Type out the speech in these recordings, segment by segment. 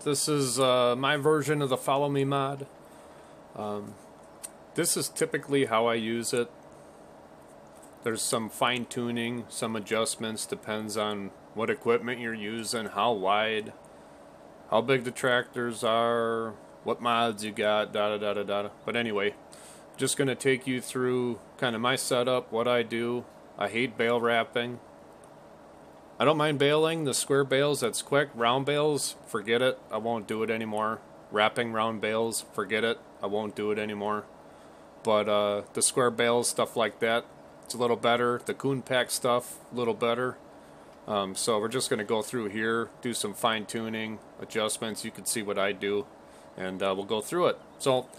This is my version of the Follow Me mod. This is typically how I use it. There's some fine-tuning, some adjustments, depends on what equipment you're using, how wide, how big the tractors are, what mods you got, da-da-da-da-da. But anyway, just going to take you through kind of my setup, what I do. I hate bale wrapping. I don't mind baling, the square bales, that's quick. Round bales, forget it, I won't do it anymore. Wrapping round bales, forget it, I won't do it anymore. But the square bales, stuff like that, it's a little better. The Kuhn pack stuff, a little better. So we're just going to go through here, do some fine-tuning, adjustments. You can see what I do, and we'll go through it. So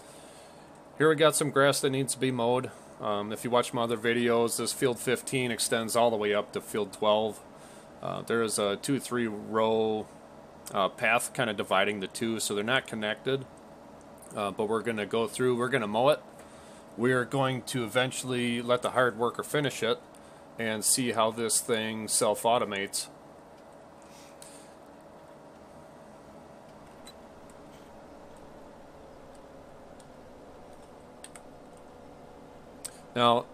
here we got some grass that needs to be mowed. If you watch my other videos, this field 15 extends all the way up to field 12. There is a 2-3 row path kind of dividing the two, so they're not connected. But we're going to go through, we're going to mow it. We're going to eventually let the hard worker finish it and see how this thing self-automates. Now,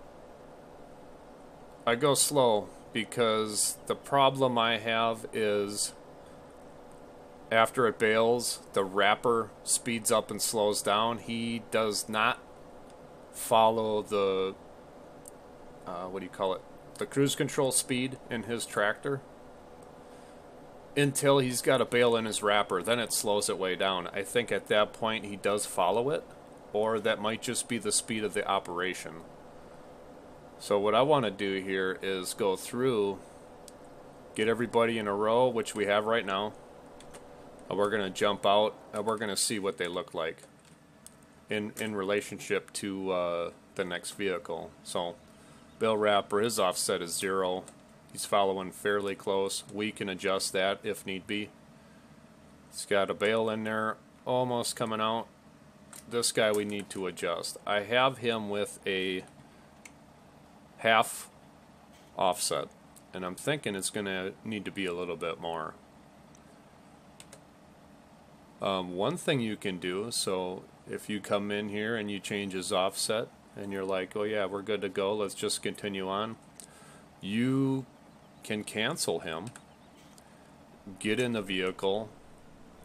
I go slow because the problem I have is after it bales, the wrapper speeds up and slows down. He does not follow the, what do you call it? The cruise control speed in his tractor until he's got a bale in his wrapper. Then it slows it way down. I think at that point he does follow it, or that might just be the speed of the operation. So what I want to do here is go through, get everybody in a row, which we have right now. We're going to jump out and we're going to see what they look like in relationship to the next vehicle. So bale wrapper, his offset is 0. He's following fairly close. We can adjust that if need be. He's got a bale in there almost coming out. This guy we need to adjust. I have him with a half offset, and I'm thinking it's going to need to be a little bit more. One thing you can do, so if you come in here and you change his offset and you're like, oh yeah, we're good to go, let's just continue on, you can cancel him, get in the vehicle,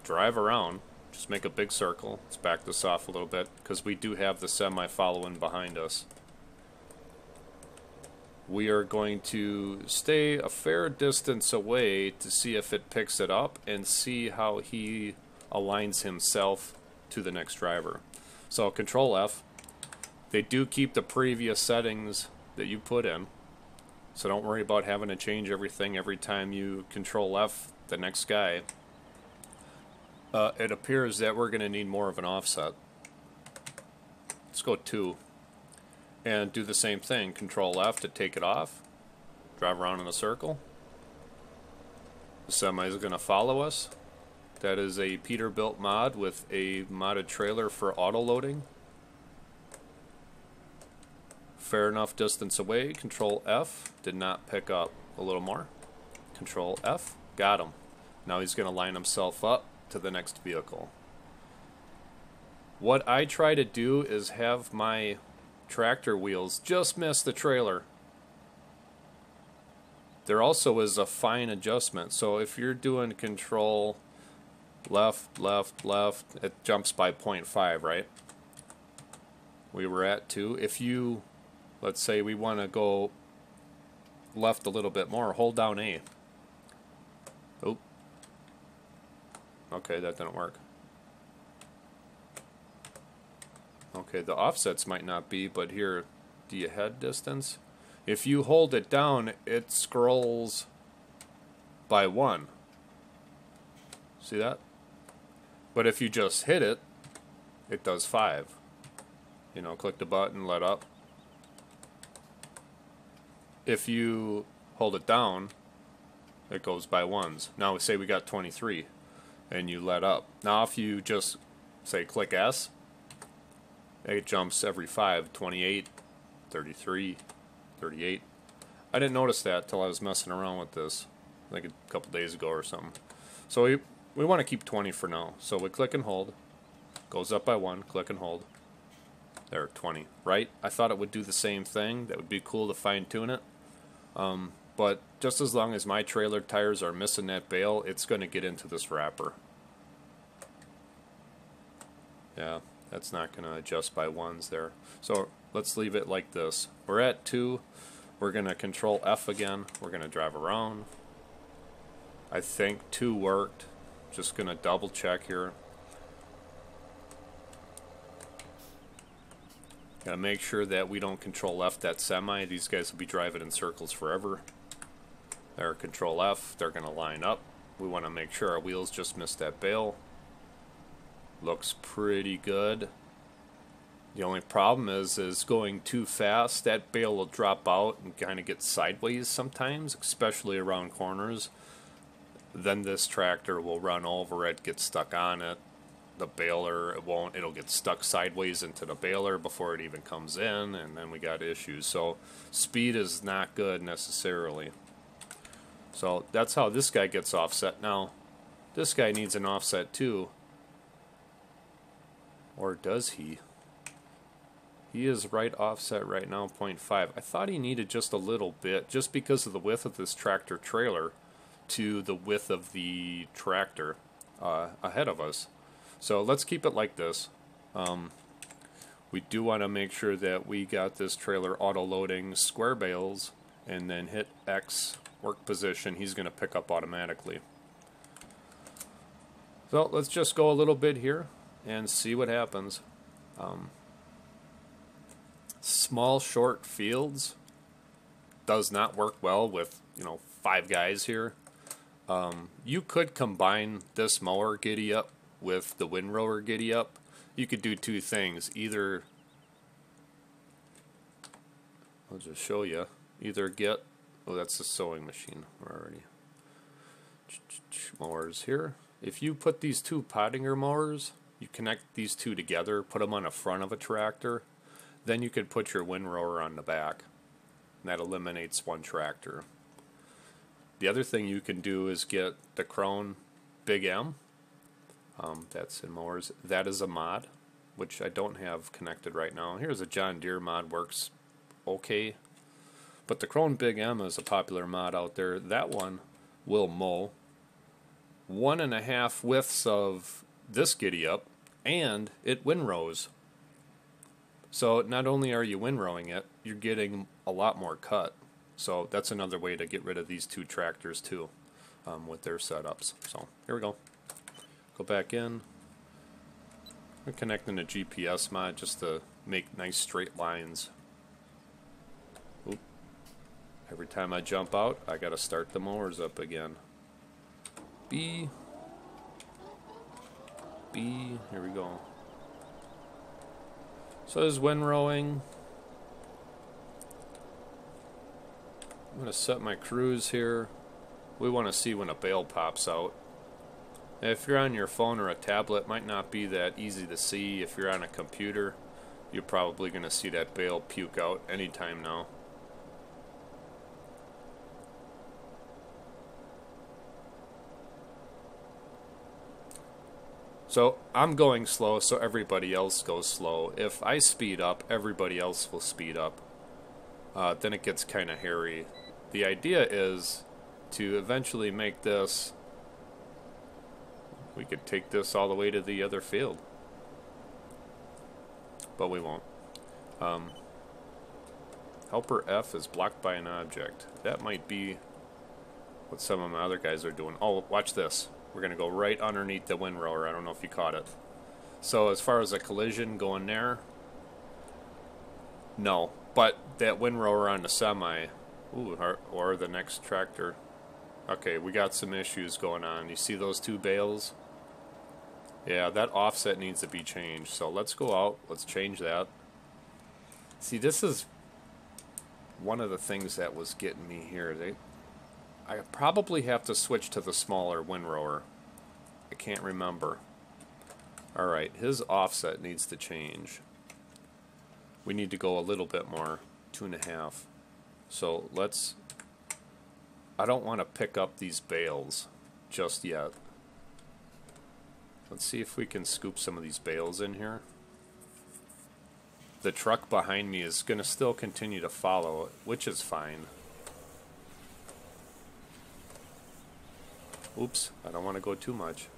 drive around, just make a big circle. Let's back this off a little bit because we do have the semi following behind us. We are going to stay a fair distance away to see if it picks it up and see how he aligns himself to the next driver. So Control F. They do keep the previous settings that you put in, so don't worry about having to change everything every time you Control F the next guy. It appears that we're going to need more of an offset. Let's go 2. And do the same thing. Control F to take it off. Drive around in a circle. The semi is going to follow us. That is a Peterbilt mod with a modded trailer for auto loading. Fair enough distance away. Control F. Did not pick up. A little more. Control F. Got him. Now he's going to line himself up to the next vehicle. What I try to do is have my tractor wheels just miss the trailer. There also is a fine adjustment. So if you're doing control left, left, left, it jumps by 0.5, right? We were at 2. If you, let's say we want to go left a little bit more, hold down A. Oh. Okay, that didn't work. Okay, the offsets might not be, but here, do you head distance? If you hold it down, it scrolls by 1. See that? But if you just hit it, it does 5. You know, click the button, let up. If you hold it down, it goes by 1s. Now say we got 23, and you let up. Now if you just, say, click S, it jumps every 5, 28, 33, 38. I didn't notice that till I was messing around with this, like a couple days ago or something. So we want to keep 20 for now. So we click and hold. Goes up by 1, click and hold. There, 20, right? I thought it would do the same thing. That would be cool to fine tune it. But just as long as my trailer tires are missing that bale, it's going to get into this wrapper. Yeah, that's not going to adjust by 1s there. So let's leave it like this. We're at 2. We're going to control F again. We're going to drive around. I think 2 worked. Just going to double check here. Gotta make sure that we don't control F that semi. These guys will be driving in circles forever. There, control F. They're gonna line up. We want to make sure our wheels just missed that bale. Looks pretty good. The only problem is going too fast, that bale will drop out and kind of get sideways sometimes, especially around corners. Then this tractor will run over it, get stuck on it. The baler, it won't, it'll get stuck sideways into the baler before it even comes in, and then we got issues. So speed is not good necessarily. So that's how this guy gets offset. Now this guy needs an offset too, or does he? He is right offset right now, 0.5. I thought he needed just a little bit, just because of the width of this tractor trailer to the width of the tractor ahead of us. So let's keep it like this. We do want to make sure that we got this trailer auto-loading square bales, and then hit X, work position. He's going to pick up automatically. So let's just go a little bit here and see what happens. Small, short fields does not work well with, 5 guys here. You could combine this mower giddy up with the windrower giddy up. You could do 2 things. Either, I'll just show you, either get, oh, that's the sewing machine. We're already, mowers here. If you put these 2 Pottinger mowers, you connect these 2 together, put them on the front of a tractor, then you could put your windrower on the back. And that eliminates 1 tractor. The other thing you can do is get the Kuhn Big M. That's in mowers. That is a mod, which I don't have connected right now. Here's a John Deere mod, works okay. But the Kuhn Big M is a popular mod out there. That one will mow 1.5 widths of this giddy up, and it windrows. So not only are you windrowing it, you're getting a lot more cut. So that's another way to get rid of these 2 tractors too, with their setups. So here we go. Go back in. I'm connecting a GPS mod just to make nice straight lines. Oop. Every time I jump out, I gotta start the mowers up again. B. Here we go. So there's windrowing. I'm going to set my cruise here. We want to see when a bale pops out. If you're on your phone or a tablet, it might not be that easy to see. If you're on a computer, you're probably going to see that bale puke out anytime now. So I'm going slow, so everybody else goes slow. If I speed up, everybody else will speed up. Then it gets kind of hairy. The idea is to eventually make this, we could take this all the way to the other field. But we won't. Helper F is blocked by an object. That might be what some of my other guys are doing. Oh, watch this. We're going to go right underneath the windrower. I don't know if you caught it. So as far as a collision going there, no. But that windrower on the semi, ooh, or the next tractor. Okay, we got some issues going on. You see those 2 bales? Yeah, that offset needs to be changed. So let's go out. Let's change that. See, this is one of the things that was getting me here. I probably have to switch to the smaller windrower. I can't remember. Alright, his offset needs to change. We need to go a little bit more, 2.5. So let's, I don't want to pick up these bales just yet. Let's see if we can scoop some of these bales in here. The truck behind me is going to still continue to follow, which is fine. Oops, I don't want to go too much.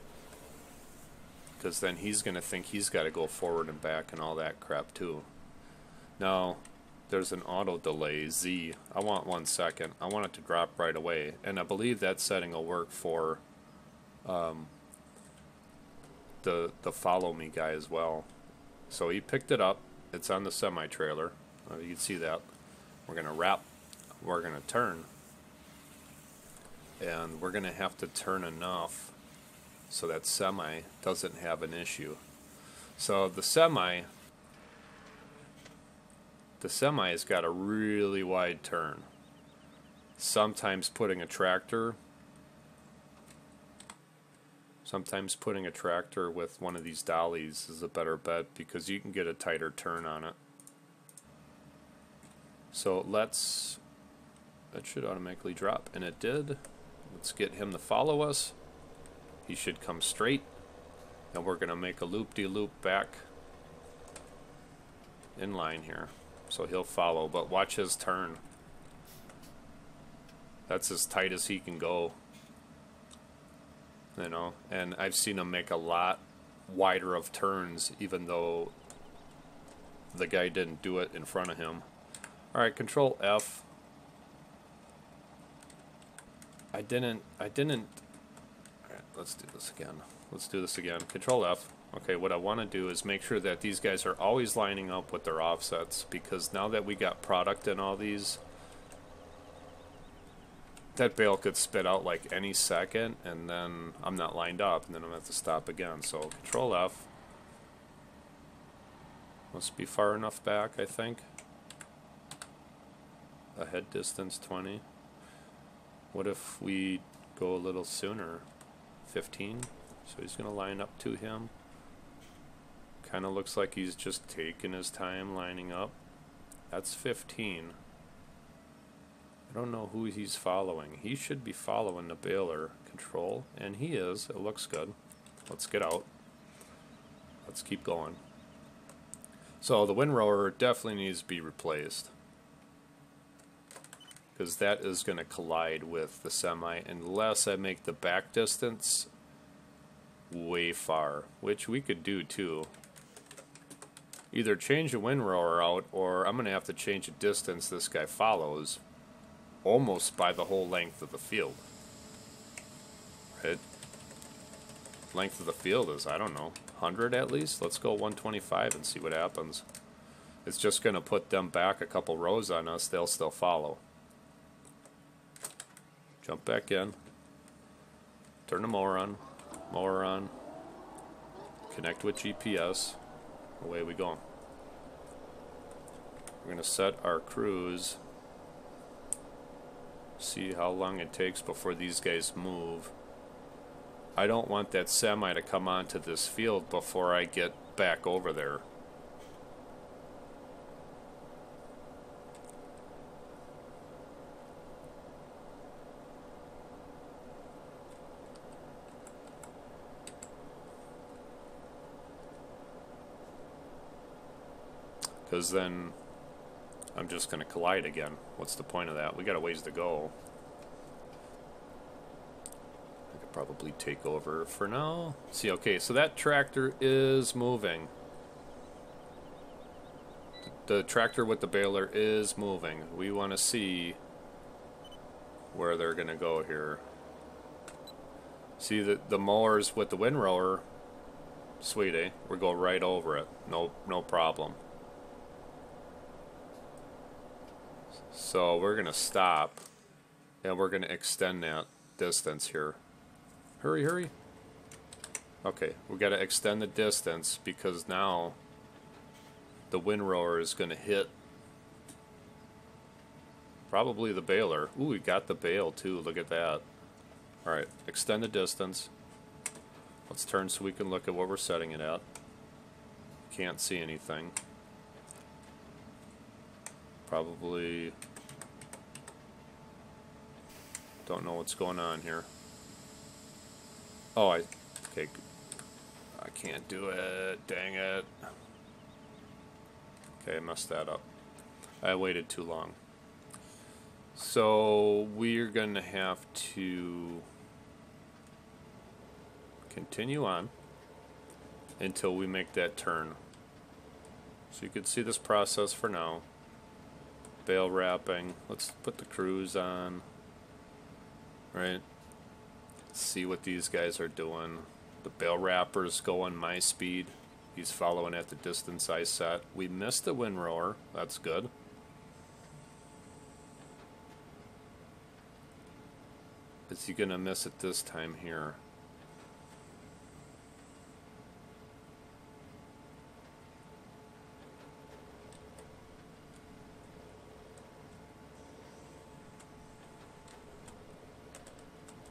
Because then he's going to think he's got to go forward and back and all that crap too. Now, there's an auto delay, Z. I want 1 second. I want it to drop right away. And I believe that setting will work for the follow me guy as well. So he picked it up. It's on the semi-trailer. You can see that. We're going to wrap. We're going to turn. And we're going to have to turn enough so that semi doesn't have an issue. So the semi's got a really wide turn. Sometimes putting a tractor with one of these dollies is a better bet because you can get a tighter turn on it. So that should automatically drop, and it did. Let's get him to follow us. He should come straight, and we're going to make a loop-de-loop back in line here. So he'll follow, but watch his turn. That's as tight as he can go. You know, and I've seen him make a lot wider of turns, even though the guy didn't do it in front of him. Alright, Control F. I didn't. Alright, let's do this again. Control F. Okay, what I want to do is make sure that these guys are always lining up with their offsets, because now that we got product in all these, that bale could spit out like any second, and then I'm not lined up, and then I'm going to have to stop again. So Control F. Must be far enough back, I think. Ahead distance 20. What if we go a little sooner? 15. So he's going to line up to him. Kind of looks like he's just taking his time lining up. That's 15. I don't know who he's following. He should be following the baler control, and he is. It looks good. Let's get out. Let's keep going. So the windrower definitely needs to be replaced, because that is going to collide with the semi unless I make the back distance way far, which we could do too. Either change the windrower out, or I'm going to have to change the distance this guy follows almost by the whole length of the field. Right? Length of the field is, I don't know, 100 at least? Let's go 125 and see what happens. It's just going to put them back a couple rows on us. They'll still follow. Jump back in. Turn the mower on. Mower on. Connect with GPS. Away we go. We're going to set our cruise. See how long it takes before these guys move. I don't want that semi to come onto this field before I get back over there. Because then I'm just going to collide again. What's the point of that? We got a ways to go. I could probably take over for now. See, okay, so that tractor is moving. The tractor with the baler is moving. We want to see where they're going to go here. See, the mowers with the windrower, sweetie, we go right over it. No problem. So we're going to stop, and we're going to extend that distance here. Hurry, hurry. Okay, we got to extend the distance because now the windrower is going to hit probably the baler. Ooh, we got the bale too. Look at that. All right, extend the distance. Let's turn so we can look at what we're setting it at. Can't see anything. Probably don't know what's going on here. Oh, okay. I can't do it. Dang it. Okay, I messed that up. I waited too long. So we're going to have to continue on until we make that turn. So you can see this process for now. Bale wrapping. Let's put the cruise on. Right. Let's see what these guys are doing. The bale wrapper's going my speed. He's following at the distance I set. We missed the windrower. That's good. Is he gonna miss it this time here?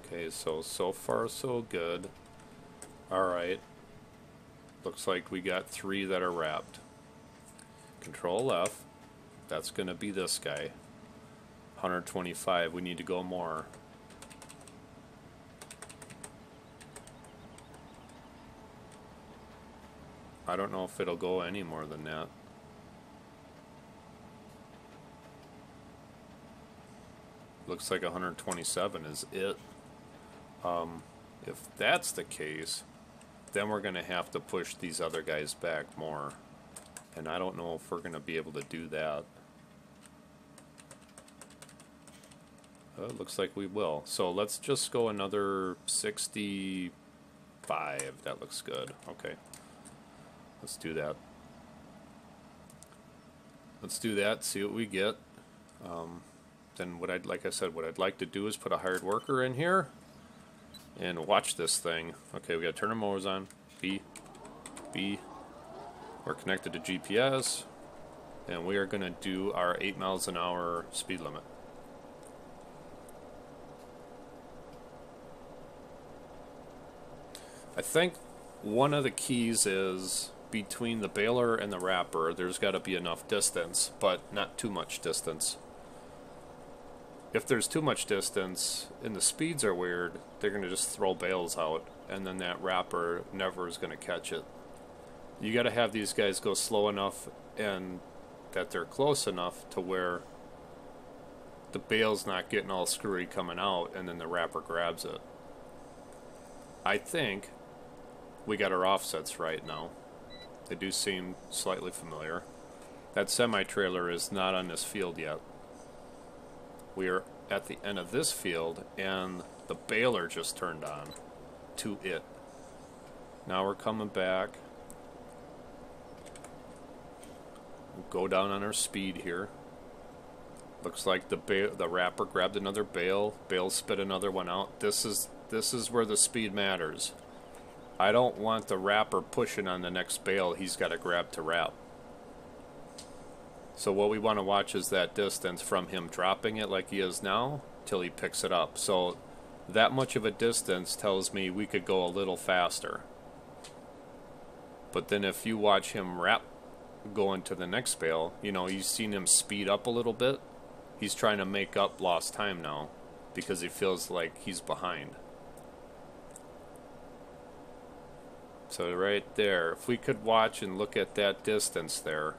Okay, so far so good. Alright. Looks like we got 3 that are wrapped. Control F. That's gonna be this guy. 125. We need to go more. I don't know if it'll go any more than that. Looks like 127 is it. If that's the case, then we're going to have to push these other guys back more. And I don't know if we're going to be able to do that. It looks like we will. So let's just go another 65. That looks good. Okay. Let's do that. Let's do that, see what we get. Then like I said, what I'd like to do is put a hired worker in here and watch this thing. Okay, we got turner mowers on. B. We're connected to GPS, and we are going to do our 8 miles an hour speed limit. I think one of the keys is between the baler and the wrapper, there's got to be enough distance, but not too much distance. If there's too much distance and the speeds are weird, they're going to just throw bales out, and then that wrapper never is going to catch it. You got to have these guys go slow enough and that they're close enough to where the bale's not getting all screwy coming out, and then the wrapper grabs it. I think we got our offsets right now. They do seem slightly familiar. That semi-trailer is not on this field yet. We are at the end of this field, and the baler just turned on to it. Now we're coming back. We'll go down on our speed here. Looks like the wrapper grabbed another bale. Bale spit another one out. This is where the speed matters. I don't want the wrapper pushing on the next bale. He's got to grab to wrap. So what we want to watch is that distance from him dropping it like he is now till he picks it up. So that much of a distance tells me we could go a little faster. But then if you watch him wrap going to the next bale, you know, you've seen him speed up a little bit. He's trying to make up lost time now because he feels like he's behind. So right there, if we could watch and look at that distance there,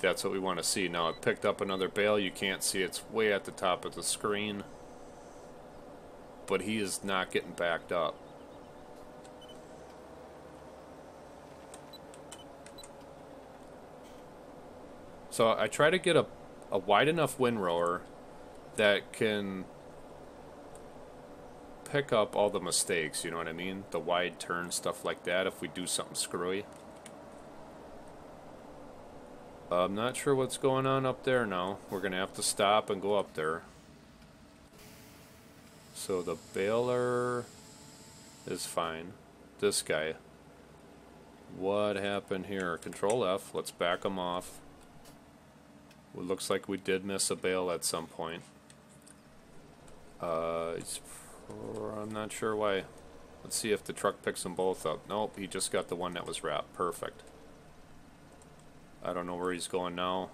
that's what we want to see. Now it picked up another bale. You can't see, it's way at the top of the screen, but he is not getting backed up. So I try to get a wide enough windrower that can pick up all the mistakes, you know what I mean? The wide turn, stuff like that, if we do something screwy. I'm not sure what's going on up there now. We're going to have to stop and go up there. So the baler is fine. This guy. What happened here? Control F. Let's back him off. It looks like we did miss a bale at some point. I'm not sure why. Let's see if the truck picks them both up. Nope, he just got the one that was wrapped. Perfect. I don't know where he's going now.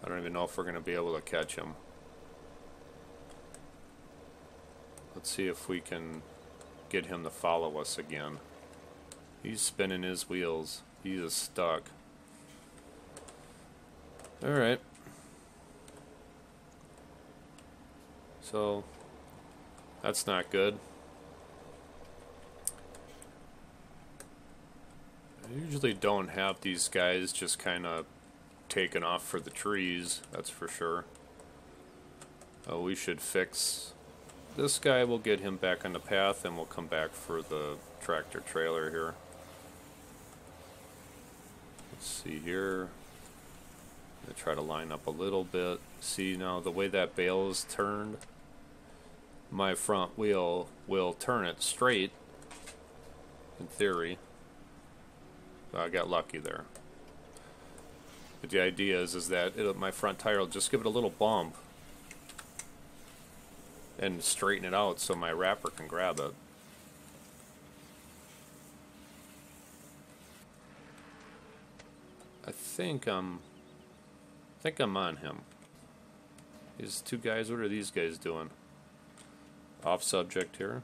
I don't even know if we're going to be able to catch him. Let's see if we can get him to follow us again. He's spinning his wheels. He is stuck. Alright. So, that's not good. I usually don't have these guys just kind of taken off for the trees, that's for sure. Oh, we should fix this guy. We'll get him back on the path and we'll come back for the tractor trailer here. Let's see here. I'm gonna try to line up a little bit. See now the way that bale is turned, my front wheel will turn it straight in theory. So I got lucky there. But the idea is that my front tire will just give it a little bump and straighten it out so my wrapper can grab it. I think I'm on him. These two guys, what are these guys doing? Off subject here.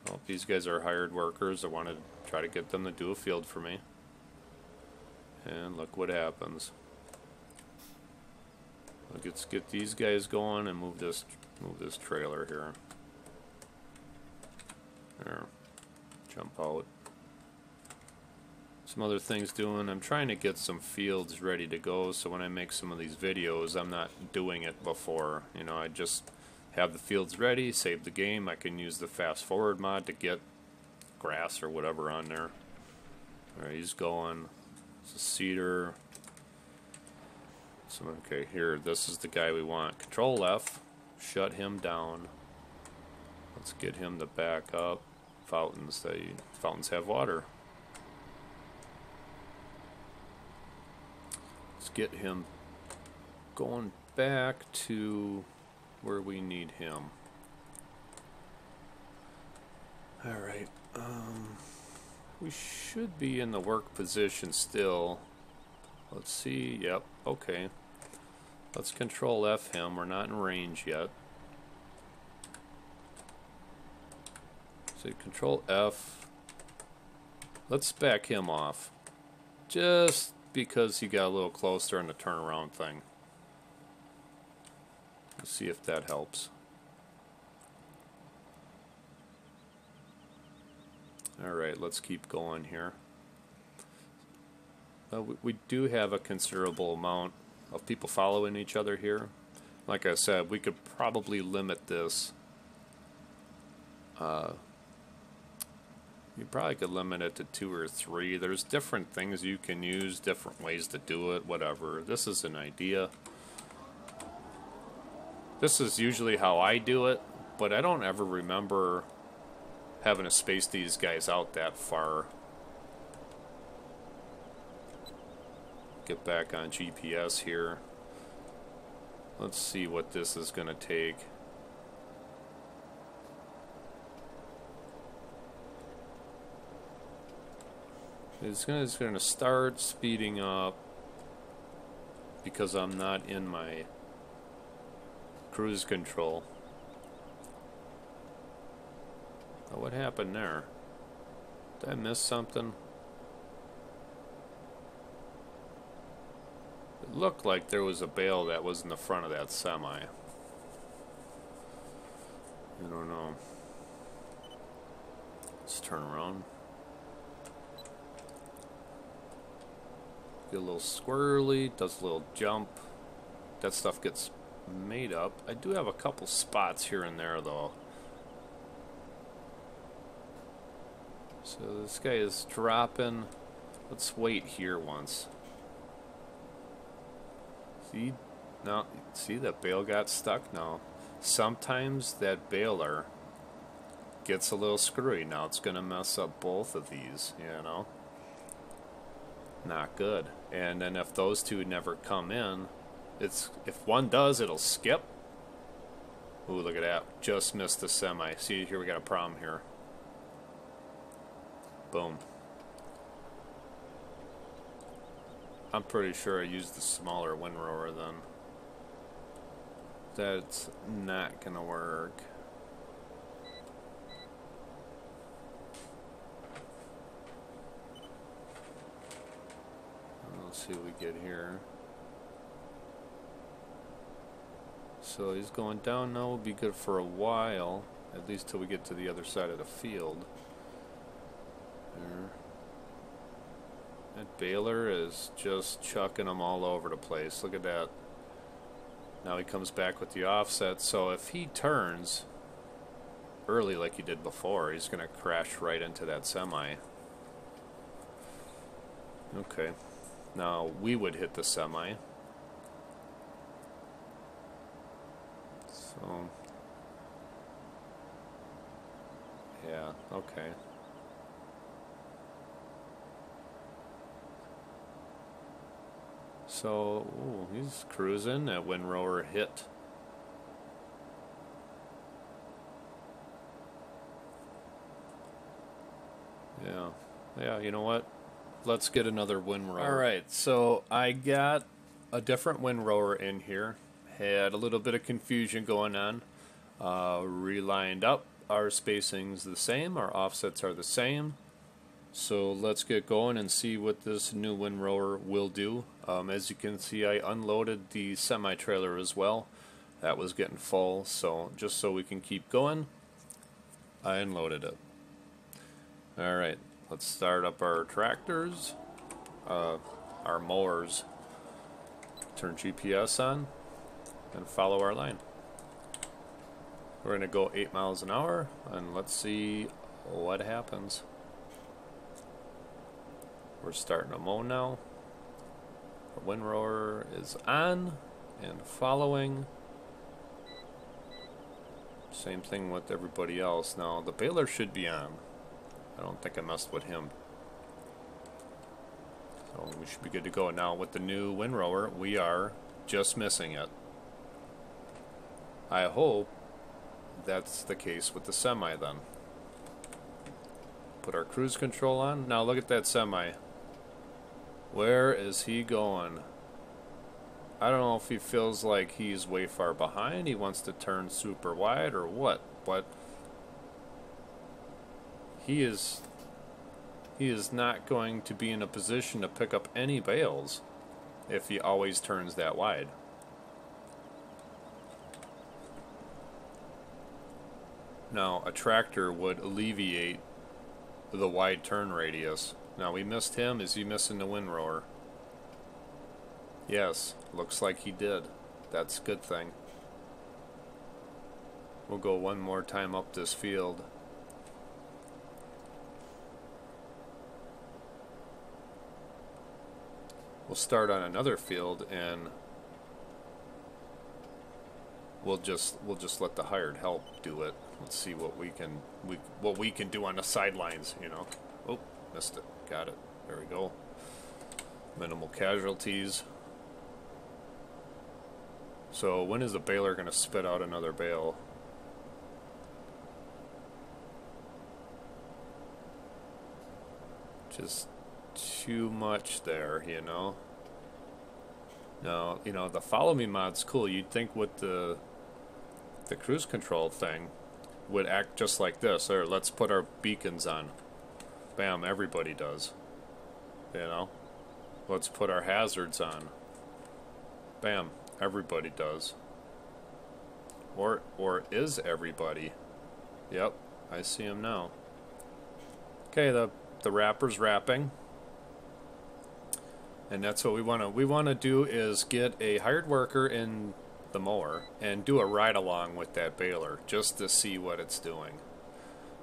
Well, these guys are hired workers. I want to try to get them to do a field for me. And look what happens. Let's get these guys going and move this trailer here. There. Jump out. Some other things doing. I'm trying to get some fields ready to go so when I make some of these videos I'm not doing it before. You know, I just have the fields ready, save the game. I can use the fast forward mod to get grass or whatever on there. Alright, he's going. It's a cedar. So, okay, here, this is the guy we want. Control F, shut him down. Let's get him to back up. Fountains have water. Let's get him going back to where we need him. Alright, we should be in the work position still. Let's see, yep, okay. Let's Control F him, we're not in range yet. So Control F. Let's back him off. Just because he got a little closer in the turnaround thing. Let's see if that helps. Alright, let's keep going here. We do have a considerable amount of people following each other here. Like I said, we could probably limit this. You probably could limit it to 2 or 3. There's different things you can use, different ways to do it, whatever. This is an idea. This is usually how I do it, but I don't ever remember having to space these guys out that far. Get back on GPS here. Let's see what this is going to take. It's going to start speeding up because I'm not in my cruise control. Oh, what happened there? Did I miss something? It looked like there was a bale that was in the front of that semi. I don't know. Let's turn around. Get a little squirrely, does a little jump. That stuff gets made up. I do have a couple spots here and there though. So this guy is dropping. Let's wait here once. See? No, see that bale got stuck now. Sometimes that baler gets a little screwy. Now it's gonna mess up both of these, you know? Not good. And then if those two never come in, if one does, it'll skip. Ooh, look at that. Just missed the semi. See, here we got a problem here. Boom. I'm pretty sure I used the smaller windrower then. That's not gonna work. Let's see what we get here. So he's going down now. Will be good for a while, at least till we get to the other side of the field. There. That baler is just chucking them all over the place. Look at that. Now he comes back with the offset. So if he turns early like he did before, he's going to crash right into that semi. Okay. Now we would hit the semi. So, yeah, okay. So, ooh, he's cruising. That windrower hit. Yeah, you know what? Let's get another windrower. Alright, so I got a different windrower in here. Had a little bit of confusion going on. Relined up. Our spacing's the same. Our offsets are the same. So let's get going and see what this new windrower will do. As you can see, I unloaded the semi-trailer as well. That was getting full, so just so we can keep going, I unloaded it. Alright, let's start up our tractors, our mowers. Turn GPS on and follow our line. We're going to go 8 miles an hour and let's see what happens. We're starting to mow now. The windrower is on and following. Same thing with everybody else. Now the baler should be on. I don't think I messed with him. So we should be good to go. Now with the new windrower, we are just missing it. I hope that's the case with the semi then. Put our cruise control on. Now look at that semi. Where is he going? I don't know if he feels like he's way far behind. He wants to turn super wide or what. But he is not going to be in a position to pick up any bales if he always turns that wide. Now a tractor would alleviate the wide turn radius. Now we missed him. Is he missing the windrower? Yes, looks like he did. That's a good thing. We'll go one more time up this field. We'll start on another field and we'll just let the hired help do it. Let's see what we can do on the sidelines, you know. Oh, missed it. Got it. There we go. Minimal casualties. So when is the baler going to spit out another bale? Just too much there, you know. Now, you know, the follow me mod's cool. You'd think with the cruise control thing would act just like this. Or let's put our beacons on. Bam, everybody does. You know? Let's put our hazards on. Bam, everybody does. Or is everybody? Yep, I see him now. Okay, the wrapper's wrapping. And that's what we want to do is get a hired worker in the mower and do a ride along with that baler just to see what it's doing.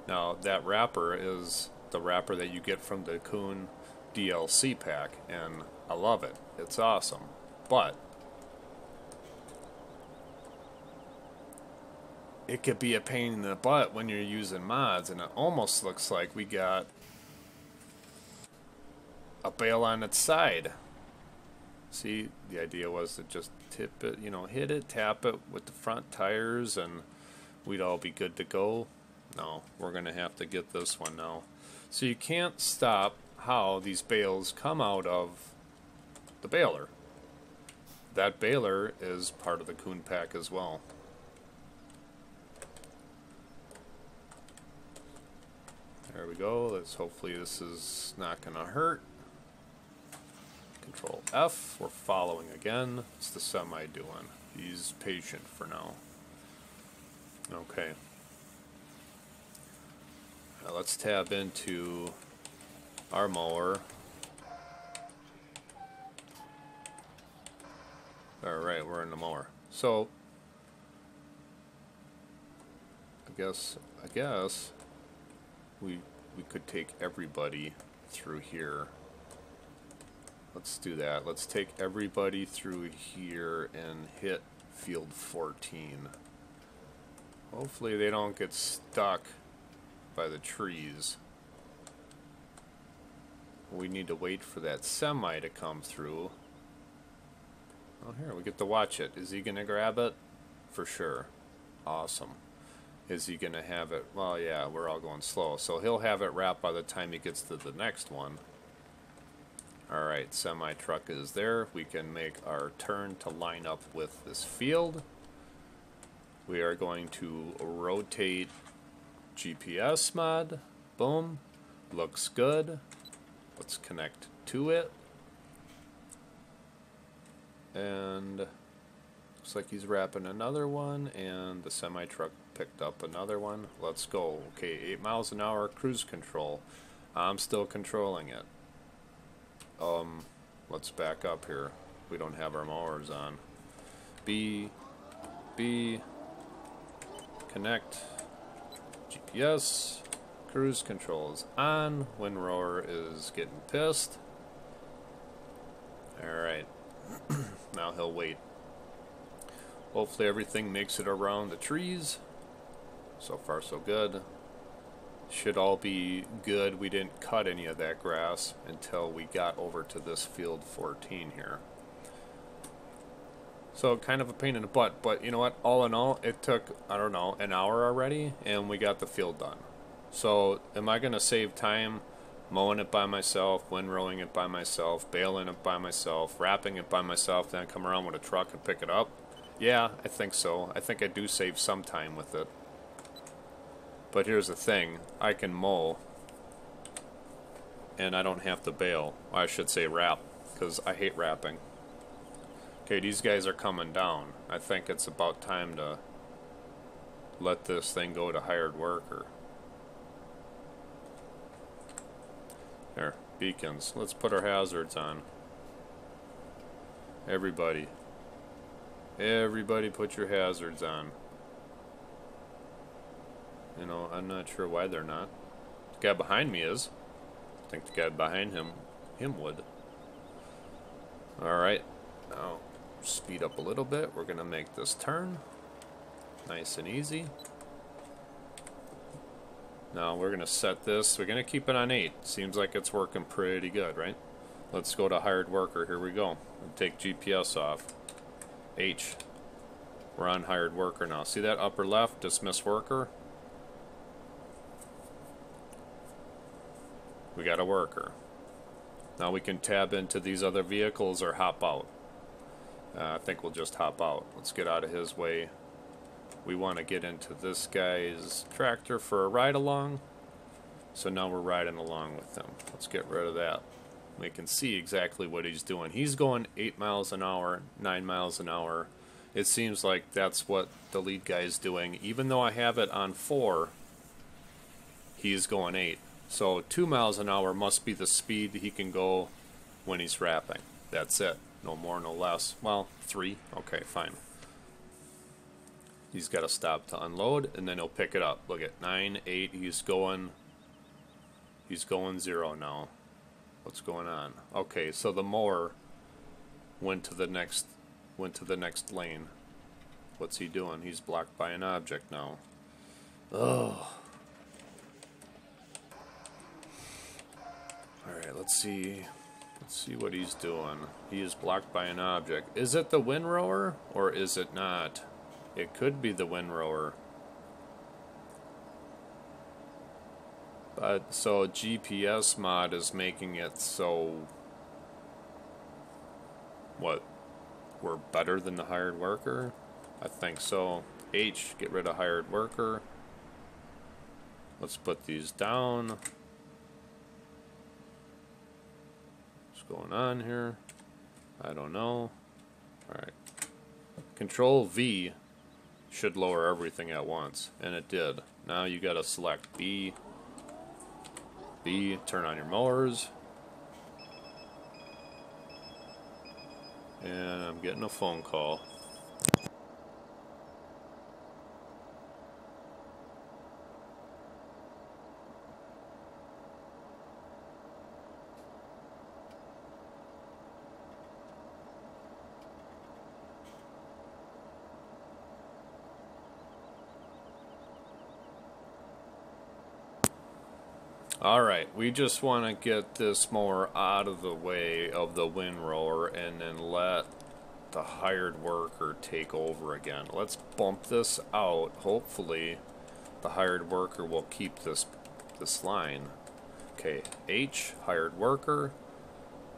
Now that wrapper is the wrapper that you get from the Kuhn DLC pack, and I love it. It's awesome. But it could be a pain in the butt when you're using mods, and it almost looks like we got a bale on its side. See, the idea was to just tip it, you know, hit it, tap it with the front tires, and we'd all be good to go. No, we're going to have to get this one now. So you can't stop how these bales come out of the baler. That baler is part of the Kuhn pack as well. There we go. Hopefully this is not going to hurt. Control F, we're following again. What's the semi doing? He's patient for now. Okay. Now let's tab into our mower. Alright, we're in the mower. So I guess we could take everybody through here. Let's do that. Let's take everybody through here and hit field 14. Hopefully they don't get stuck by the trees. We need to wait for that semi to come through. Oh, here, we get to watch it. Is he gonna grab it? For sure. Awesome. Is he gonna have it? Well, yeah, we're all going slow. So he'll have it wrapped by the time he gets to the next one. Alright, semi-truck is there. We can make our turn to line up with this field. We are going to rotate GPS mod. Boom. Looks good. Let's connect to it. And looks like he's wrapping another one, and the semi-truck picked up another one. Let's go. Okay, 8 miles an hour cruise control. I'm still controlling it. Let's back up here. We don't have our mowers on. B, connect, GPS, cruise control is on, windrower is getting pissed. Alright, now he'll wait. Hopefully everything makes it around the trees. So far so good. Should all be good. We didn't cut any of that grass until we got over to this field 14 here. So kind of a pain in the butt, but you know what? All in all, it took, I don't know, an hour already, and we got the field done. So am I going to save time mowing it by myself, windrowing it by myself, baling it by myself, wrapping it by myself, then come around with a truck and pick it up? Yeah, I think so. I think I do save some time with it. But here's the thing, I can mow and I don't have to bale. I should say wrap, because I hate wrapping. Okay, these guys are coming down. I think it's about time to let this thing go to hired worker. There, beacons. Let's put our hazards on. Everybody. Everybody put your hazards on. You know, I'm not sure why they're not. The guy behind me is. I think the guy behind him would. Alright, now speed up a little bit. We're going to make this turn. Nice and easy. Now we're going to set this. We're going to keep it on 8. Seems like it's working pretty good, right? Let's go to hired worker. Here we go. And take GPS off. H. We're on hired worker now. See that upper left? Dismiss worker. We got a worker. Now we can tab into these other vehicles or hop out. I think we'll just hop out. Let's get out of his way. We want to get into this guy's tractor for a ride along. So now we're riding along with him. Let's get rid of that. We can see exactly what he's doing. He's going 8 miles an hour, 9 miles an hour. It seems like that's what the lead guy is doing. Even though I have it on 4, he's going 8. So 2 miles an hour must be the speed he can go when he's wrapping. That's it. No more, no less. Well, 3. Okay, fine. He's got to stop to unload, and then he'll pick it up. Look at 9, 8. He's going 0 now. What's going on? Okay, so the mower went to the next lane. What's he doing? He's blocked by an object now. Oh. Alright, let's see what he's doing. He is blocked by an object. Is it the windrower or is it not? It could be the windrower. But so GPS mod is making it so what? We're better than the hired worker? I think so. H, get rid of hired worker. Let's put these down. What's going on here? I don't know. Alright. Control V should lower everything at once, and it did. Now you gotta select B, turn on your mowers, and I'm getting a phone call. Alright, we just want to get this mower out of the way of the windrower and then let the hired worker take over again. Let's bump this out. Hopefully the hired worker will keep this line. Okay, H, hired worker.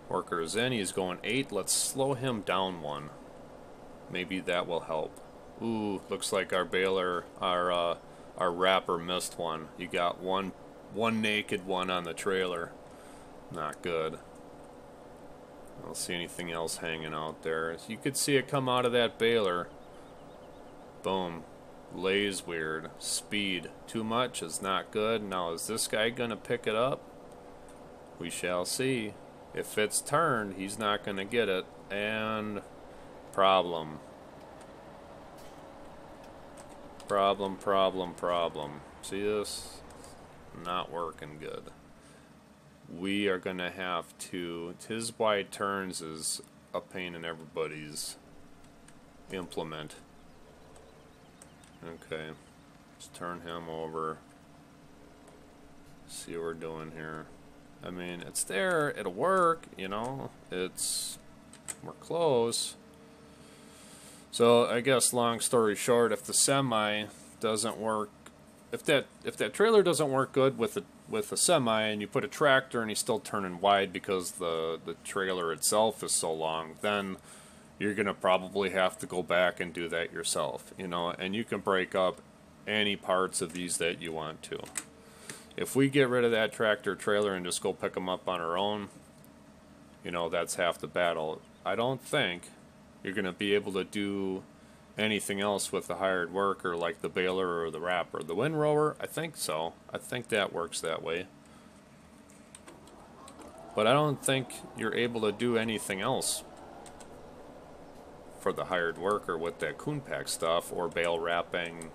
Worker is in, he's going 8. Let's slow him down 1. Maybe that will help. Ooh, looks like our baler, our wrapper missed one. You got one naked one on the trailer. Not good. I don't see anything else hanging out there. You could see it come out of that baler. Boom. Lays weird. Speed. Too much is not good. Now is this guy gonna pick it up? We shall see. If it's turned, he's not gonna get it. And problem. Problem. See this? Not working good. We are gonna have to. His wide turns is a pain in everybody's implement. Okay, let's turn him over. See what we're doing here. I mean, it's there. It'll work. You know, we're close. So I guess, long story short, if the semi doesn't work. If that trailer doesn't work good with a semi, and you put a tractor and he's still turning wide because the trailer itself is so long, then you're gonna probably have to go back and do that yourself, you know. And you can break up any parts of these that you want to. If we get rid of that tractor trailer and just go pick them up on our own, you know, that's half the battle. I don't think you're gonna be able to do anything else with the hired worker, like the baler or the wrapper. The windrower, I think so. I think that works that way. But I don't think you're able to do anything else for the hired worker with that Kuhn pack stuff or baling,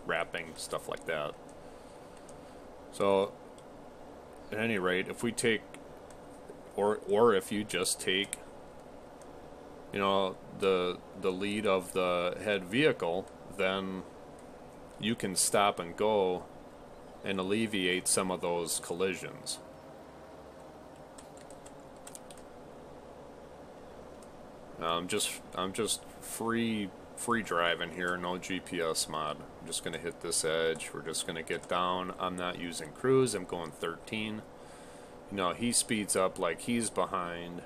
wrapping, stuff like that. So, at any rate, if we take, or if you just take, you know, the lead of the head vehicle, then you can stop and go and alleviate some of those collisions. I'm just free driving here, no GPS mod. I'm just gonna hit this edge. We're just gonna get down. I'm not using cruise. I'm going 13. You know, he speeds up like he's behind.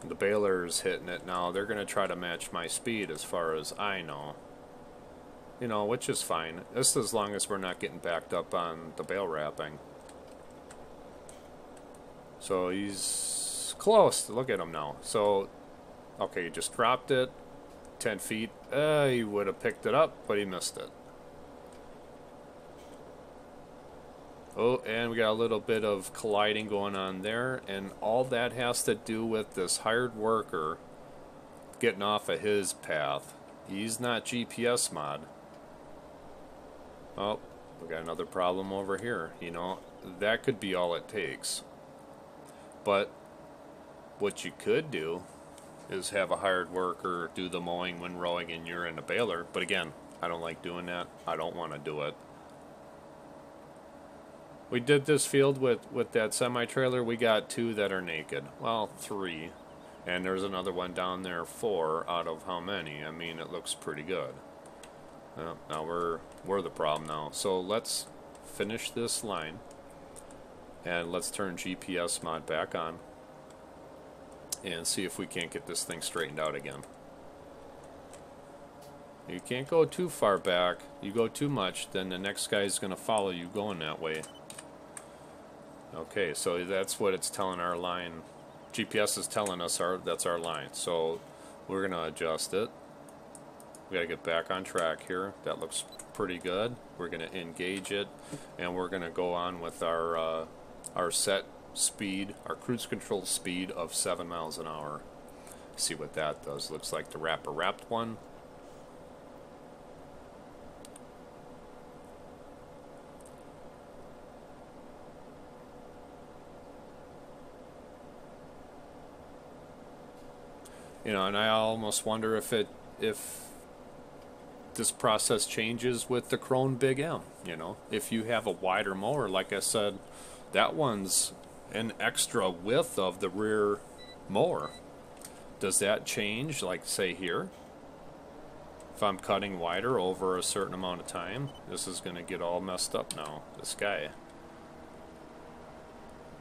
The baler's hitting it now. They're gonna try to match my speed as far as I know. You know, which is fine. Just as long as we're not getting backed up on the bale wrapping. So he's close. Look at him now. So, okay, he just dropped it 10 feet. He would have picked it up, but he missed it. Oh, and we got a little bit of colliding going on there, and all that has to do with this hired worker getting off of his path. He's not GPS mod. Oh, we got another problem over here. You know, that could be all it takes. But what you could do is have a hired worker do the mowing, windrowing, and you're in a baler. But again, I don't like doing that. I don't want to do it. We did this field with that semi-trailer. We got 2 that are naked. Well, 3. And there's another one down there, 4 out of how many? I mean, it looks pretty good. Well, now we're the problem now. So let's finish this line. And let's turn GPS mod back on. And see if we can't get this thing straightened out again. You can't go too far back. You go too much, then the next guy's going to follow you going that way. Okay, so that's what it's telling our line GPS is telling us that's our line. So we're gonna adjust it. We gotta get back on track here. That looks pretty good. We're gonna engage it, and we're gonna go on with our set speed, our cruise control speed of 7 miles an hour. See what that does. Looks like the wrapper wrapped one. You know, and I almost wonder if this process changes with the Krone Big M. You know, if you have a wider mower, like I said, that one's an extra width of the rear mower. Does that change, like say here? If I'm cutting wider over a certain amount of time, this is going to get all messed up now. This guy,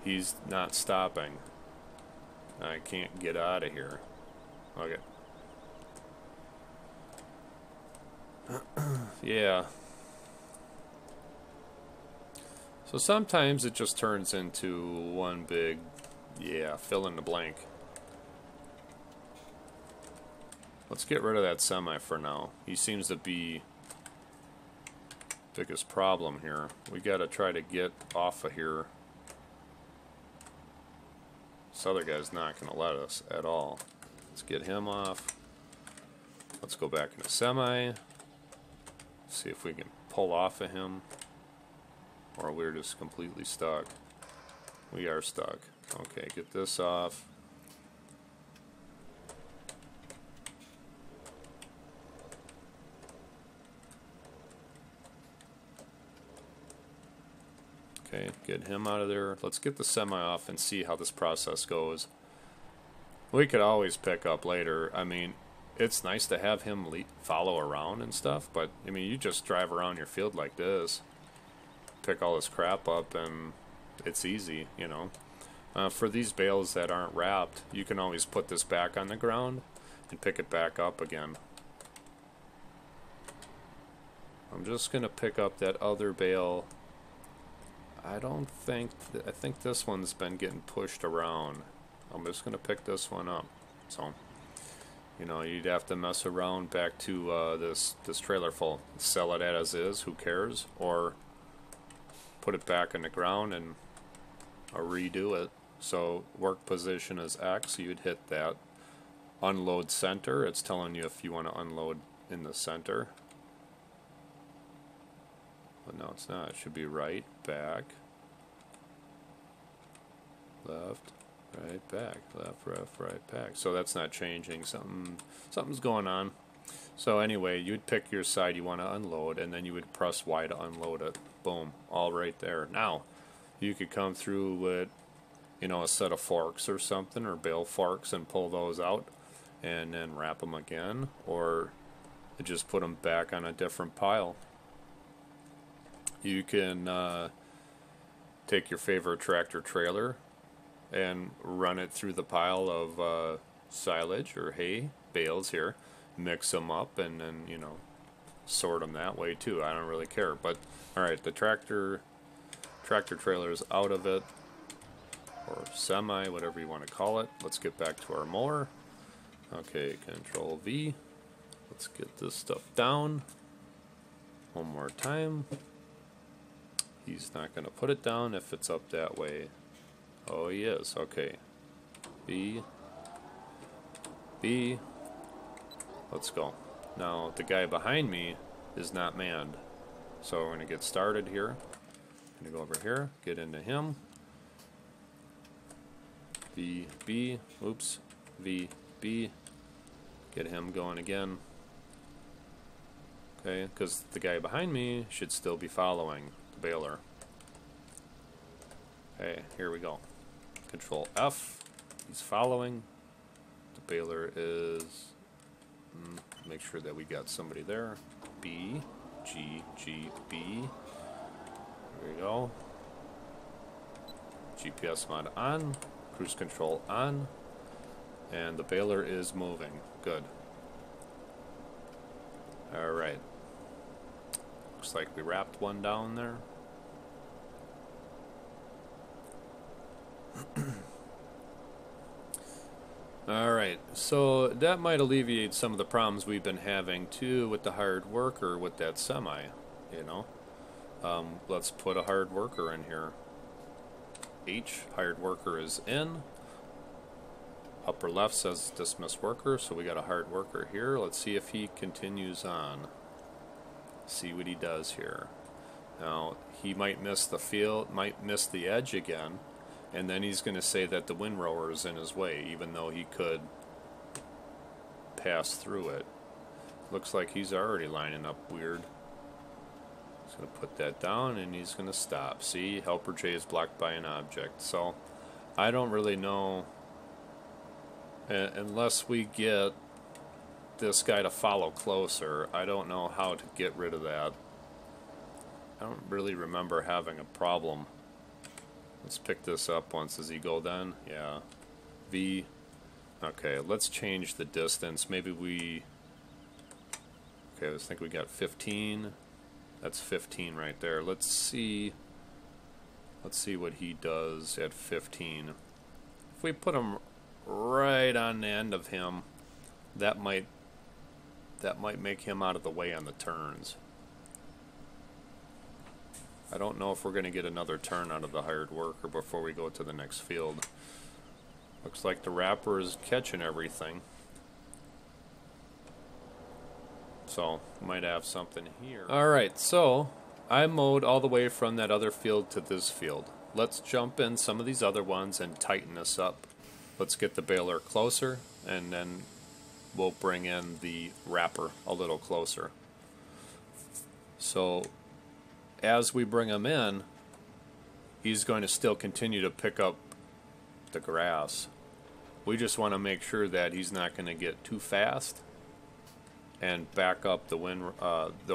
he's not stopping. I can't get out of here. Okay. Yeah. So sometimes it just turns into one big, yeah, fill in the blank. Let's get rid of that semi for now. He seems to be the biggest problem here. We gotta try to get off of here. This other guy's not gonna let us at all. Let's get him off. Let's go back into semi. See if we can pull off of him. Or we're just completely stuck. We are stuck. Okay, get this off. Okay, get him out of there. Let's get the semi off and see how this process goes. We could always pick up later. I mean, it's nice to have him follow around and stuff, but I mean, you just drive around your field like this, pick all this crap up, and it's easy, you know. For these bales that aren't wrapped, you can always put this back on the ground and pick it back up again. I'm just gonna pick up that other bale. I think this one's been getting pushed around. I'm just gonna pick this one up. So, you know, you'd have to mess around back to this trailer full, sell it as is, who cares, or put it back in the ground and redo it. So work position is X, you'd hit that. Unload center, it's telling you if you want to unload in the center. But no, it's not. It should be right, back, left, right, back, left, right, back. So that's not changing. Something's going on. So anyway, you'd pick your side you want to unload, and then you would press Y to unload it. Boom, all right there. Now, you could come through with, you know, a set of forks or something, or bale forks, and pull those out, and then wrap them again, or just put them back on a different pile. You can take your favorite tractor trailer and run it through the pile of silage or hay bales here, mix them up, and then, you know, sort them that way too. I don't really care. But all right, the tractor trailer is out of it, or semi, whatever you want to call it. Let's get back to our mower. Okay, Control V. Let's get this stuff down one more time. He's not going to put it down if it's up that way. Oh, he is. Okay. B. B. Let's go. Now, the guy behind me is not manned. So we're going to get started here. I'm going to go over here, get into him. V, B. Oops. V, B. Get him going again. Okay, because the guy behind me should still be following the baler. Okay, here we go. Control F. He's following. The baler is... make sure that we got somebody there. B, G, G, B. There we go. GPS mod on. Cruise control on. And the baler is moving. Good. Alright. Looks like we wrapped one down there. Alright, so that might alleviate some of the problems we've been having too with the hired worker with that semi, you know. Let's put a hired worker in here. H, hired worker is in. Upper left says dismiss worker, so we got a hired worker here. Let's see if he continues on. See what he does here. Now, he might miss the field, might miss the edge again, and then he's going to say that the windrower is in his way, even though he could pass through it. Looks like he's already lining up weird. He's going to put that down, and he's going to stop. See, helper J is blocked by an object. So, I don't really know, unless we get this guy to follow closer, I don't know how to get rid of that. I don't really remember having a problem. Let's pick this up once. Does he go then? Yeah. V. Okay, let's change the distance. Maybe we... Okay, let's think we got 15. That's 15 right there. Let's see what he does at 15. If we put him right on the end of him, that might make him out of the way on the turns. I don't know if we're going to get another turn out of the hired worker before we go to the next field. Looks like the wrapper is catching everything. So, might have something here. Alright, so I mowed all the way from that other field to this field. Let's jump in some of these other ones and tighten this up. Let's get the baler closer, and then we'll bring in the wrapper a little closer. So, as we bring him in, he's going to still continue to pick up the grass. We just want to make sure that he's not going to get too fast and back up the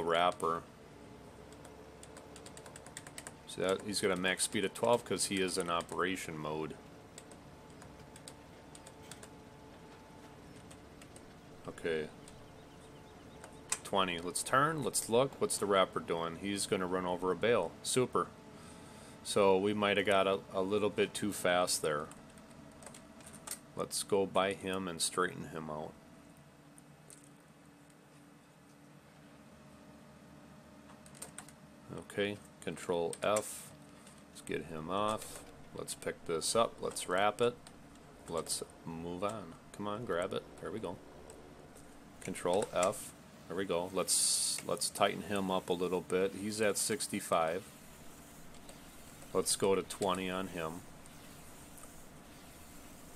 wrapper. So that he's got a max speed of 12 because he is in operation mode. Okay. 20. Let's turn. Let's look. What's the wrapper doing? He's going to run over a bale. Super. So we might have got a little bit too fast there. Let's go by him and straighten him out. Okay. Control F. Let's get him off. Let's pick this up. Let's wrap it. Let's move on. Come on, grab it. There we go. Control F. There we go. Let's tighten him up a little bit. He's at 65. Let's go to 20 on him.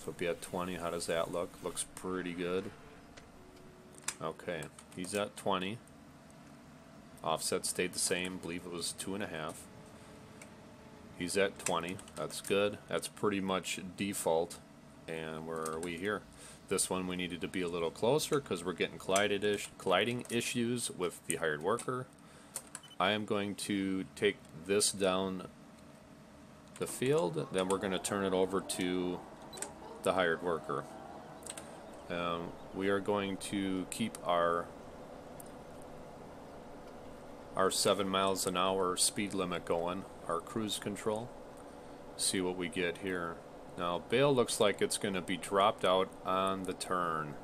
So be at 20. How does that look? Looks pretty good. Okay. He's at 20. Offset stayed the same. Believe it was 2.5. He's at 20. That's good. That's pretty much default. And where are we here? This one we needed to be a little closer because we're getting colliding issues with the hired worker. I am going to take this down the field, then we're going to turn it over to the hired worker. We are going to keep our 7 miles an hour speed limit going, our cruise control. See what we get here. Now, bale looks like it's going to be dropped out on the turn.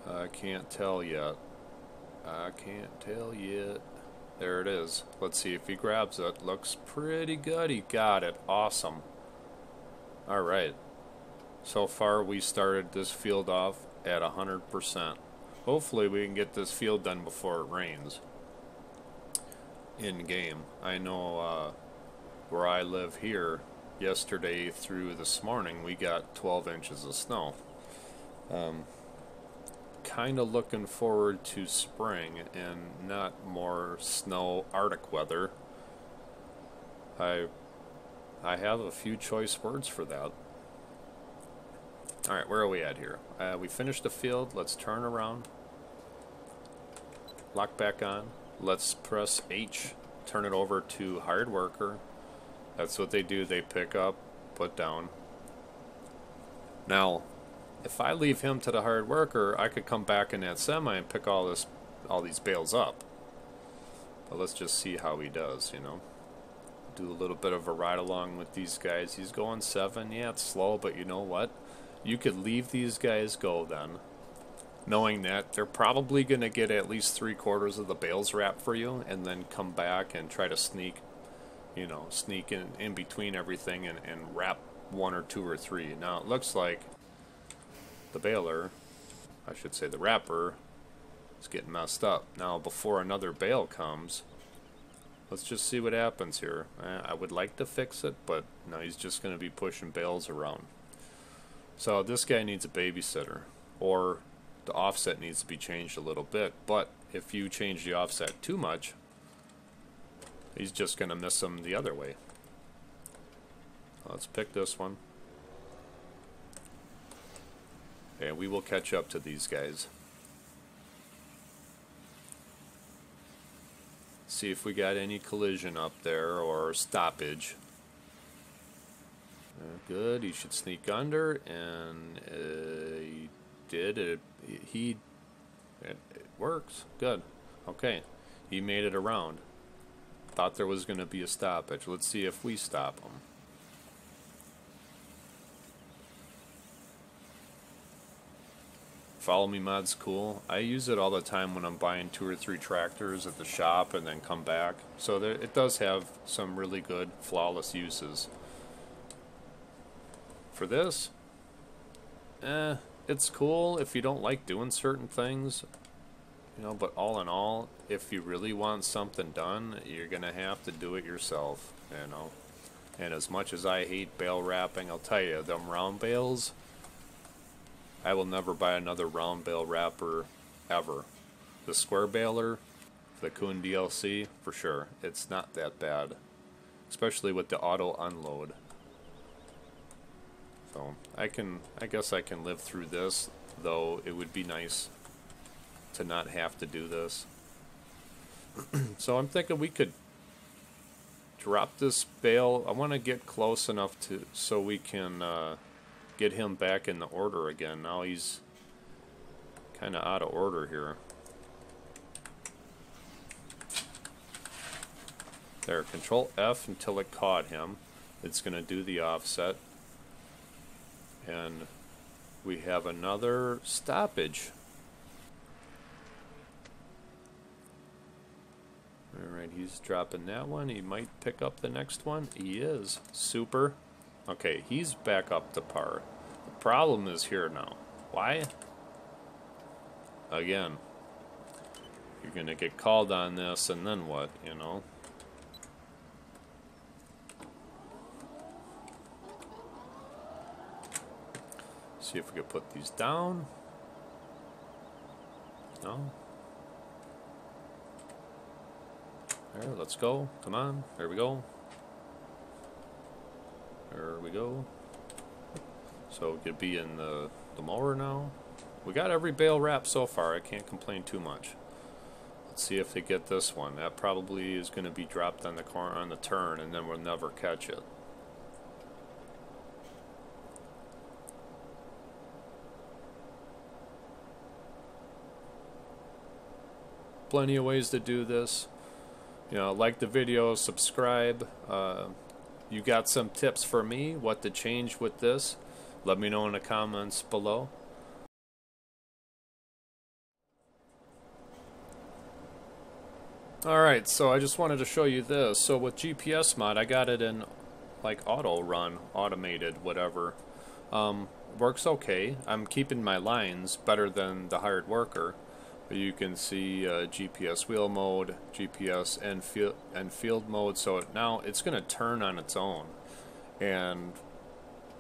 I can't tell yet. I can't tell yet. There it is. Let's see if he grabs it. Looks pretty good. He got it. Awesome. Alright. So far, we started this field off at 100%. Hopefully, we can get this field done before it rains. In game. I know, where I live here, yesterday through this morning, we got 12 inches of snow. Kind of looking forward to spring and not more snow Arctic weather. I have a few choice words for that. Alright, where are we at here? We finished the field. Let's turn around. Lock back on. Let's press H. Turn it over to hired worker. That's what they do. They pick up, put down. Now, if I leave him to the hired worker, I could come back in that semi and pick all these bales up. But let's just see how he does, you know. do a little bit of a ride along with these guys. He's going 7. Yeah, it's slow, but you know what? You could leave these guys go then, knowing that they're probably going to get at least 3/4 of the bales wrapped for you, and then come back and try to sneak, you know, sneak in between everything and wrap 1 or 2 or 3. Now it looks like the baler, I should say the wrapper, is getting messed up. Now before another bale comes, let's just see what happens here. I would like to fix it, but no, he's just going to be pushing bales around. So this guy needs a babysitter, or the offset needs to be changed a little bit. But if you change the offset too much, he's just going to miss him the other way. Let's pick this one. And we will catch up to these guys. See if we got any collision up there or stoppage. Good, he should sneak under, and he did. It works. Good. Okay, he made it around. Thought there was going to be a stoppage. Let's see if we stop him. Follow Me mod's cool. I use it all the time when I'm buying 2 or 3 tractors at the shop and then come back. So there, it does have some really good flawless uses. For this, it's cool if you don't like doing certain things, you know, but all in all, if you really want something done, you're gonna have to do it yourself, you know. And as much as I hate bale wrapping, I'll tell you, them round bales, I will never buy another round bale wrapper ever. The square baler, the Kuhn DLC, for sure, it's not that bad, especially with the auto unload. So I guess I can live through this, though it would be nice to not have to do this. So I'm thinking we could drop this bale. I want to get close enough to so we can get him back in the order again. Now he's kind of out of order here. There, Control F until it caught him. It's going to do the offset. And we have another stoppage. Alright, he's dropping that one. He might pick up the next one. He is. Super. Okay, he's back up to par. The problem is here now. Why? Again, you're going to get called on this, and then what, you know? See if we can put these down. No. There, let's go. Come on. There we go. There we go. So we could be in the mower now. We got every bale wrap so far. I can't complain too much. Let's see if they get this one. That probably is going to be dropped on the corner on the turn, and then we'll never catch it. Plenty of ways to do this. You know, like the video, subscribe. You got some tips for me, what to change with this? Let me know in the comments below. Alright, so I just wanted to show you this. So with GPS mod, I got it in like auto run, automated, whatever. Works okay. I'm keeping my lines better than the hired worker. You can see GPS wheel mode, GPS and field mode. So now it's going to turn on its own and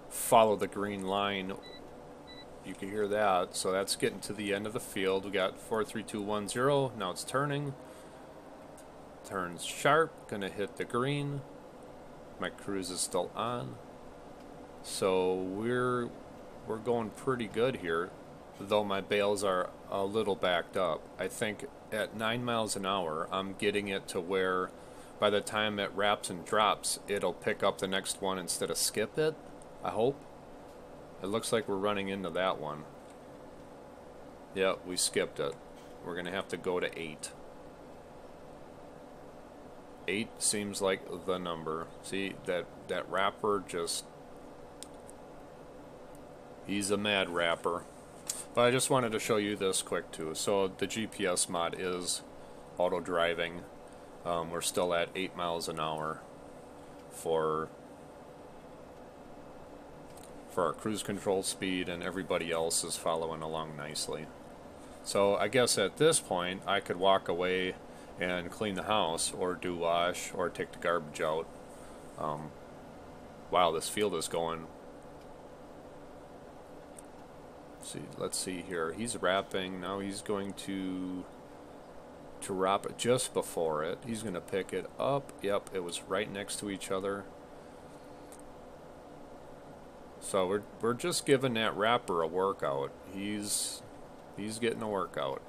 follow the green line. You can hear that. So that's getting to the end of the field. We got 43210. Now it's turning. Turns sharp. Going to hit the green. My cruise is still on. So we're going pretty good here. Though my bales are a little backed up. I think at 9 miles an hour, I'm getting it to where by the time it wraps and drops, it'll pick up the next one instead of skip it. I hope. It looks like we're running into that one. Yeah, we skipped it. We're going to have to go to 8. 8 seems like the number. See, that wrapper just... He's a mad wrapper. But I just wanted to show you this quick too. So the GPS mod is auto driving. We're still at 8 miles an hour for our cruise control speed, and everybody else is following along nicely. So I guess at this point I could walk away and clean the house or do wash or take the garbage out while this field is going. Let's see here. He's wrapping. Now he's going to wrap it just before it. He's going to pick it up. Yep, it was right next to each other. So we're just giving that wrapper a workout. He's getting a workout.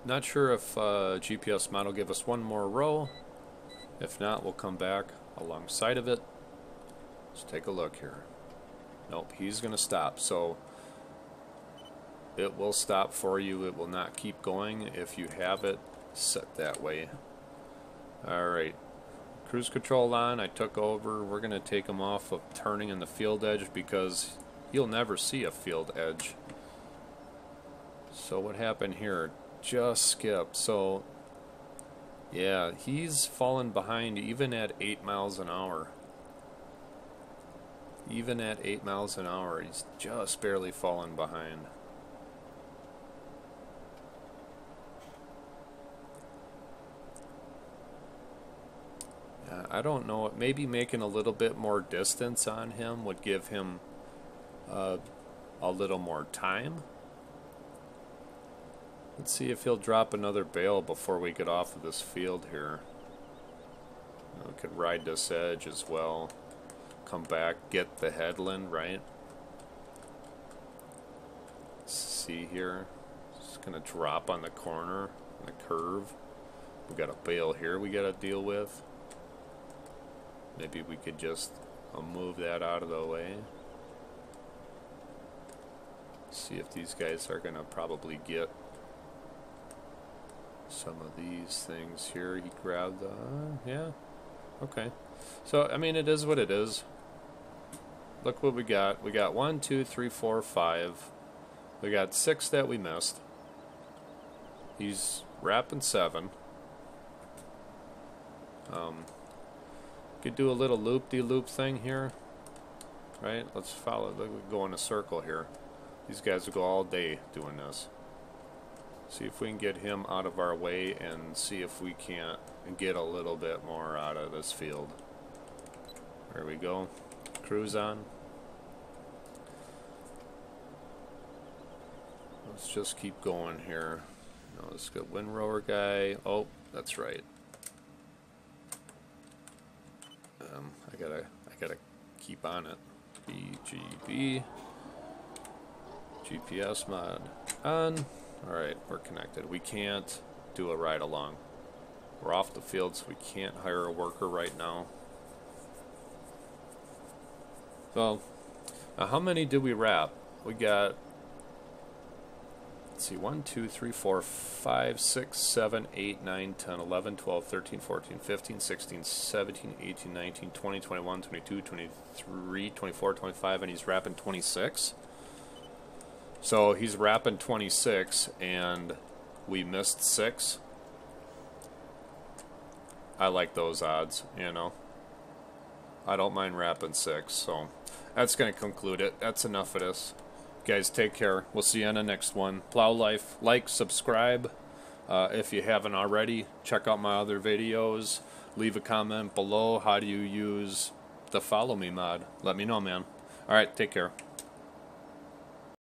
Not sure if GPS mod will give us one more row. If not, we'll come back alongside of it. Let's take a look here. Nope, he's going to stop. So it will stop for you. It will not keep going if you have it set that way. Alright. Cruise control on. I took over. We're going to take him off of turning in the field edge because you'll never see a field edge. So what happened here? Just skip. So yeah, he's fallen behind even at 8 miles an hour. Even at 8 miles an hour, he's just barely fallen behind. I don't know, maybe making a little bit more distance on him would give him a little more time. Let's see if he'll drop another bale before we get off of this field here. We could ride this edge as well. Come back, get the headland, right? Let's see here. It's going to drop on the corner, on the curve. We got a bale here we got to deal with. Maybe we could just move that out of the way. See if these guys are going to probably get some of these things here. He grabbed the... yeah. Okay. So, I mean, it is what it is. Look what we got. We got 1, 2, 3, 4, 5. We got 6 that we missed. He's wrapping 7. Could do a little loop-de-loop thing here. Right? Let's follow. Look, we go in a circle here. These guys will go all day doing this. See if we can get him out of our way and see if we can't get a little bit more out of this field. There we go. Cruise on. Let's just keep going here. Now let's get windrower guy. Oh, that's right. I gotta keep on it. BGB. GPS mod on. Alright, we're connected. We can't do a ride along. We're off the field, so we can't hire a worker right now. So, how many did we wrap? We got, let's see, 1, 2, 3, 4, 5, 6, 7, 8, 9, 10, 11, 12, 13, 14, 15, 16, 17, 18, 19, 20, 21, 22, 23, 24, 25, and he's wrapping 26. So he's wrapping 26 and we missed 6. I like those odds, you know. I don't mind wrapping 6, so that's going to conclude it. That's enough of this. Guys, take care. We'll see you on the next one. Plow Life. Like, subscribe. If you haven't already, check out my other videos. Leave a comment below. How do you use the Follow Me mod? Let me know, man. Alright, take care.